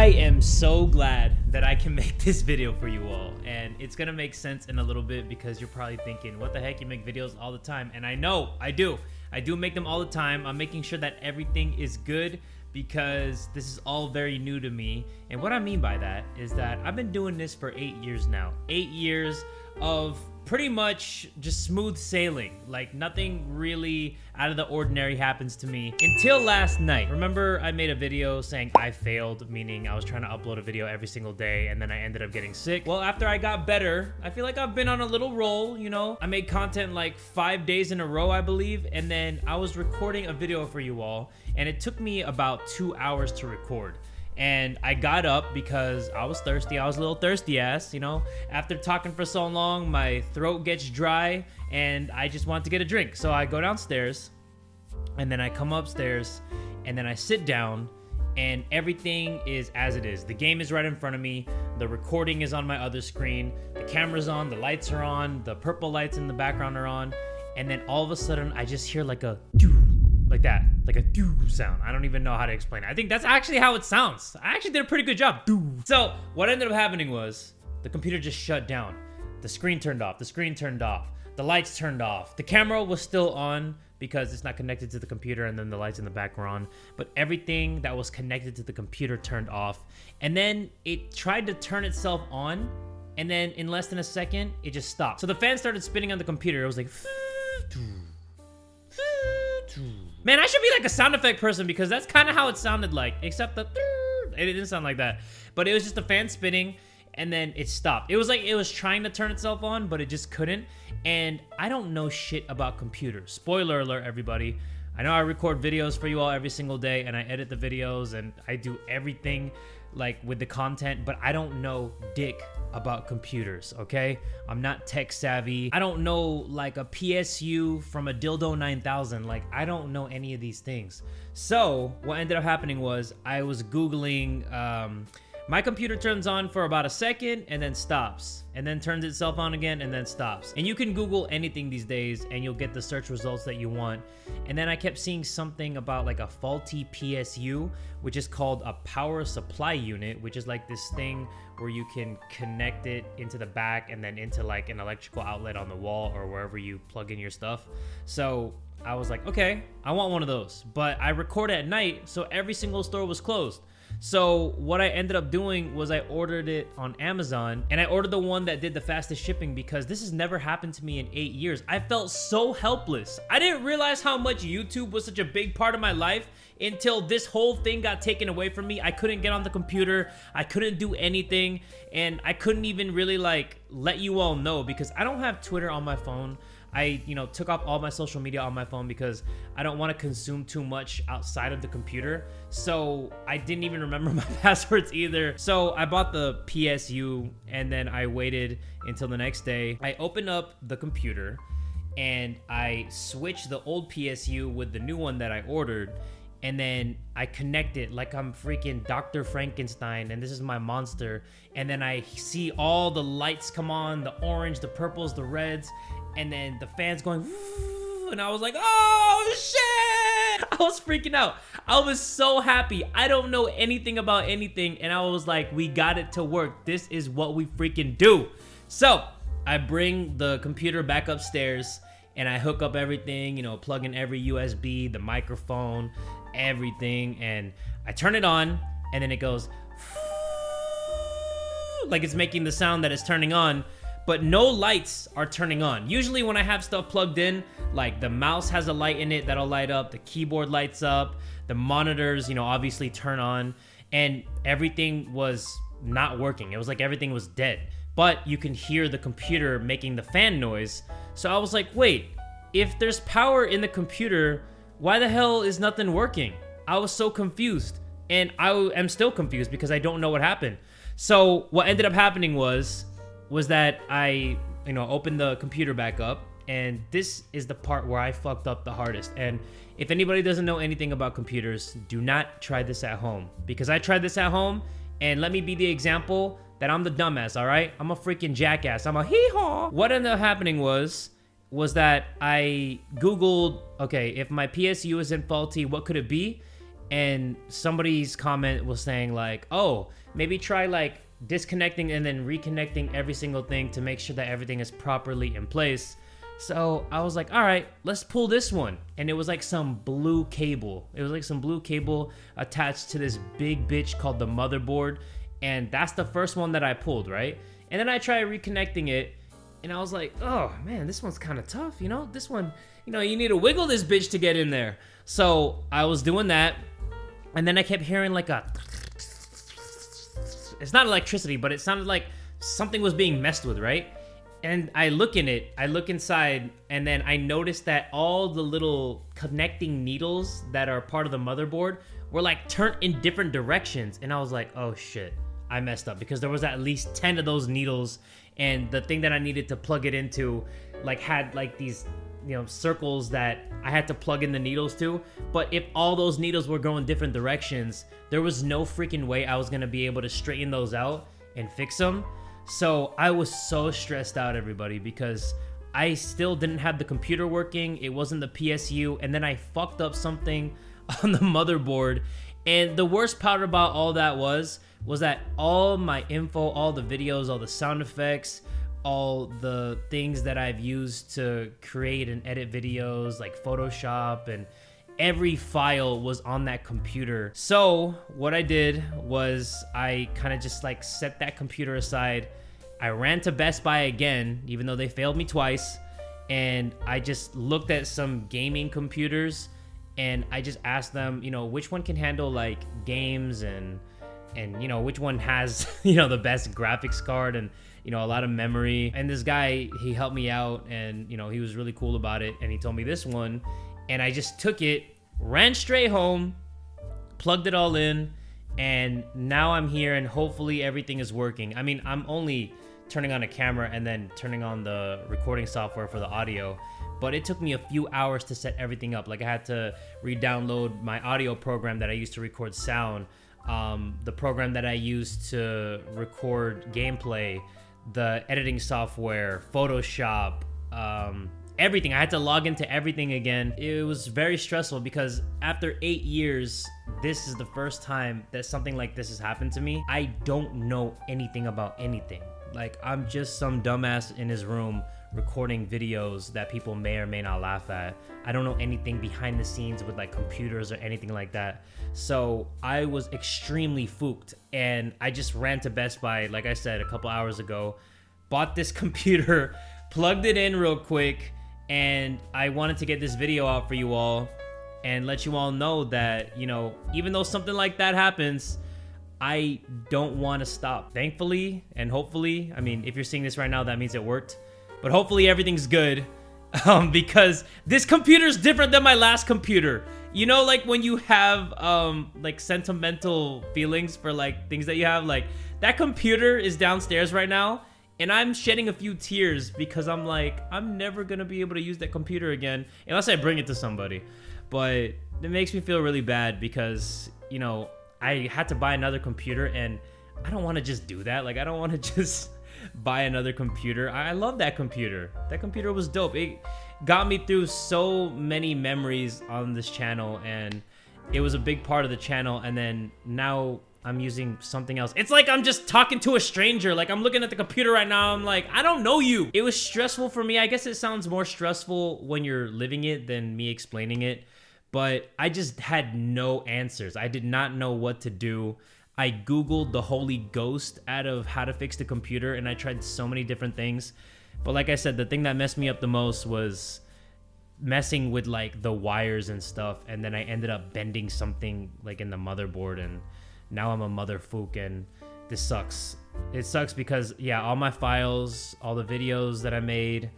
I am so glad that I can make this video for you all, and it's gonna make sense in a little bit because you're probably thinking, what the heck, you make videos all the time? And I know I do make them all the time. I'm making sure that everything is good because this is all very new to me. And what I mean by that is that I've been doing this for 8 years now. 8 years of pretty much just smooth sailing. Like nothing really out of the ordinary happens to me until last night. Remember I made a video saying I failed, meaning I was trying to upload a video every single day and then I ended up getting sick. Well, after I got better, I feel like I've been on a little roll, you know? I made content like 5 days in a row, I believe, and then I was recording a video for you all, and it took me about 2 hours to record. And I got up because I was thirsty. I was a little thirsty ass, you know. After talking for so long, my throat gets dry and I just want to get a drink. So I go downstairs and then I come upstairs and then I sit down and everything is as it is. The game is right in front of me. The recording is on my other screen. The camera's on, the lights are on, the purple lights in the background are on. And then all of a sudden I just hear like a doo, like that, like a doo sound. I don't even know how to explain it. I think that's actually how it sounds. I actually did a pretty good job. Doo. So what ended up happening was the computer just shut down. The screen turned off. The screen turned off. The lights turned off. The camera was still on because it's not connected to the computer, and then the lights in the back were on. But everything that was connected to the computer turned off. And then it tried to turn itself on, and then in less than a second, it just stopped. So the fan started spinning on the computer. It was like man, I should be like a sound effect person because that's kind of how it sounded like, except the it didn't sound like that. But it was just a fan spinning and then it stopped. It was like it was trying to turn itself on, but it just couldn't. And I don't know shit about computers. Spoiler alert, everybody. I know I record videos for you all every single day and I edit the videos and I do everything like with the content, but I don't know dick about computers, okay? I'm not tech savvy. I don't know like a PSU from a Dildo 9000. Like I don't know any of these things. So what ended up happening was I was Googling, my computer turns on for about a second and then stops, and then turns itself on again and then stops. And you can Google anything these days and you'll get the search results that you want. And then I kept seeing something about like a faulty PSU, which is called a power supply unit, which is like this thing where you can connect it into the back and then into like an electrical outlet on the wall or wherever you plug in your stuff. So I was like, okay, I want one of those. But I record at night, so every single store was closed. So what I ended up doing was I ordered it on Amazon, and I ordered the one that did the fastest shipping because this has never happened to me in 8 years. I felt so helpless. I didn't realize how much YouTube was such a big part of my life until this whole thing got taken away from me. I couldn't get on the computer. I couldn't do anything, and I couldn't even really like let you all know because I don't have Twitter on my phone. I, took off all my social media on my phone because I don't want to consume too much outside of the computer. So I didn't even remember my passwords either. So I bought the PSU and then I waited until the next day. I opened up the computer and I switched the old PSU with the new one that I ordered. And then I connect it like I'm freaking Dr. Frankenstein and this is my monster. And then I see all the lights come on, the orange, the purples, the reds, and then the fans going, and I was like, oh shit! I was freaking out. I was so happy. I don't know anything about anything, and I was like, we got it to work. This is what we freaking do. So I bring the computer back upstairs and I hook up everything, plug in every USB, the microphone, everything, and I turn it on, and then it goes like it's making the sound that it's turning on, but no lights are turning on. Usually when I have stuff plugged in, like the mouse has a light in it that'll light up, the keyboard lights up, the monitors, obviously turn on, and everything was not working. It was like everything was dead, but you can hear the computer making the fan noise. So I was like, wait, if there's power in the computer, why the hell is nothing working? I was so confused, and I am still confused because I don't know what happened. So what ended up happening was that I, opened the computer back up, and this is the part where I fucked up the hardest. And if anybody doesn't know anything about computers, do not try this at home, because I tried this at home, and let me be the example that I'm the dumbass, all right? I'm a freaking jackass. I'm a hee-haw. What ended up happening was that I Googled, okay, if my PSU isn't faulty, what could it be? and somebody's comment was saying like, oh, maybe try like disconnecting and then reconnecting every single thing to make sure that everything is properly in place. So I was like, all right, let's pull this one. And it was like some blue cable. It was like some blue cable attached to this big bitch called the motherboard. And that's the first one that I pulled, right? And then I tried reconnecting it, and I was like, oh man, this one's kind of tough, you know? This one, you know, you need to wiggle this bitch to get in there. So I was doing that, and then I kept hearing like a, it's not electricity, but it sounded like something was being messed with, right? And I look inside, and then I noticed that all the little connecting needles that are part of the motherboard were like turned in different directions. And I was like, oh shit, I messed up, because there was at least 10 of those needles, and the thing that I needed to plug it into like had like these, you know, circles that I had to plug in the needles to. But if all those needles were going different directions, there was no freaking way I was gonna be able to straighten those out and fix them. So I was so stressed out, everybody, because I still didn't have the computer working. It wasn't the PSU, and then I fucked up something on the motherboard. And the worst part about all that was that all my info, all the videos, all the sound effects, all the things that I've used to create and edit videos like Photoshop, and every file was on that computer. So what I did was I kind of just like set that computer aside. I ran to Best Buy again, even though they failed me twice, and I just looked at some gaming computers, and I just asked them, you know, which one can handle like games, and you know, which one has, you know, the best graphics card and, you know, a lot of memory. And this guy, he helped me out, and, you know, he was really cool about it, and he told me this one. And I just took it, ran straight home, plugged it all in, and now I'm here, and hopefully everything is working. I mean, I'm only turning on a camera and then turning on the recording software for the audio, but it took me a few hours to set everything up. Like, I had to re-download my audio program that I used to record sound, the program that I used to record gameplay, the editing software, Photoshop, everything. I had to log into everything again. It was very stressful, because after 8 years, this is the first time that something like this has happened to me. I don't know anything about anything. Like, I'm just some dumbass in his room recording videos that people may or may not laugh at. I don't know anything behind the scenes with like computers or anything like that. So I was extremely fooked, and I just ran to Best Buy, like I said, a couple hours ago, bought this computer, plugged it in real quick, and I wanted to get this video out for you all and let you all know that, you know, even though something like that happens, I don't want to stop. Thankfully and hopefully, I mean, if you're seeing this right now, that means it worked. But hopefully everything's good, because this computer is different than my last computer. You know, like when you have like sentimental feelings for like things that you have, like that computer is downstairs right now, and I'm shedding a few tears because I'm like, I'm never gonna be able to use that computer again unless I bring it to somebody. But it makes me feel really bad because, you know, I had to buy another computer, and I don't want to just do that. Like, I don't want to just buy another computer. I love that computer. That computer was dope. It got me through so many memories on this channel, and it was a big part of the channel. And then now I'm using something else. It's like I'm just talking to a stranger. Like, I'm looking at the computer right now. I'm like, I don't know you. It was stressful for me. I guess it sounds more stressful when you're living it than me explaining it. But I just had no answers. I did not know what to do. I Googled the Holy Ghost out of how to fix the computer, and I tried so many different things. But like I said, the thing that messed me up the most was messing with like the wires and stuff, and then I ended up bending something like in the motherboard, and now I'm a mother fook, and this sucks. It sucks because, yeah, all my files, all the videos that I made,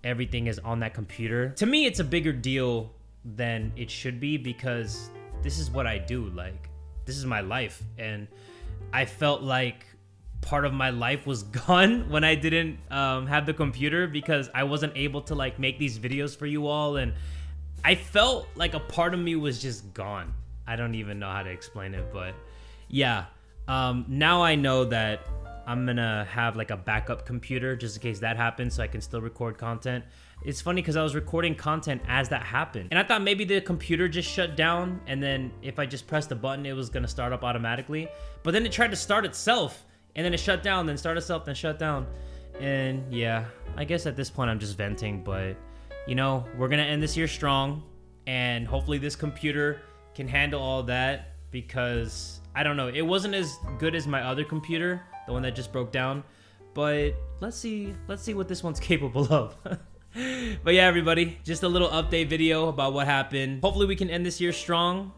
everything is on that computer. To me, it's a bigger deal than it should be, because this is what I do. Like, this is my life, and I felt like part of my life was gone when I didn't have the computer, because I wasn't able to like make these videos for you all, and I felt like a part of me was just gone. I don't even know how to explain it, but yeah, now I know that I'm gonna have like a backup computer just in case that happens so I can still record content. It's funny because I was recording content as that happened. And I thought maybe the computer just shut down and then if I just pressed the button, it was gonna start up automatically. But then it tried to start itself and then it shut down, then start itself, then shut down. And yeah, I guess at this point I'm just venting, but you know, we're gonna end this year strong and hopefully this computer can handle all that because I don't know, it wasn't as good as my other computer, the one that just broke down, but let's see what this one's capable of. But yeah, everybody, just a little update video about what happened. Hopefully we can end this year strong.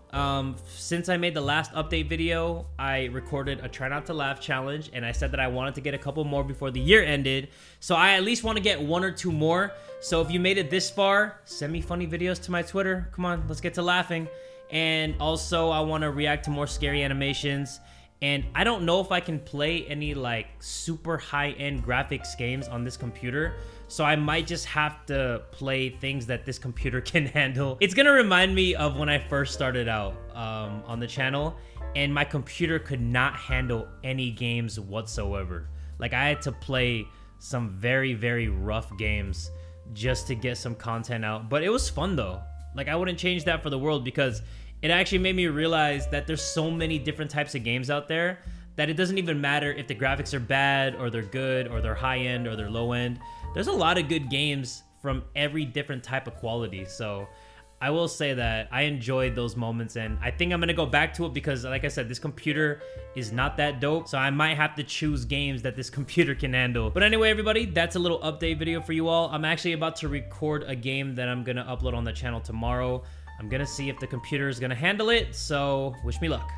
Since I made the last update video, I recorded a try not to laugh challenge and I said that I wanted to get a couple more before the year ended. So I at least want to get 1 or 2 more. So if you made it this far, send me funny videos to my Twitter. Come on, let's get to laughing. And also I want to react to more scary animations. And I don't know if I can play any like super high-end graphics games on this computer. So I might just have to play things that this computer can handle. It's gonna remind me of when I first started out on the channel and my computer could not handle any games whatsoever. Like I had to play some very, very rough games just to get some content out. But it was fun though. Like I wouldn't change that for the world because it actually made me realize that there's so many different types of games out there that it doesn't even matter if the graphics are bad or they're good or they're high end or they're low end. There's a lot of good games from every different type of quality. So I will say that I enjoyed those moments and I think I'm gonna go back to it because like I said, this computer is not that dope. So I might have to choose games that this computer can handle. But anyway, everybody, that's a little update video for you all. I'm actually about to record a game that I'm gonna upload on the channel tomorrow. I'm gonna see if the computer is gonna handle it, so wish me luck.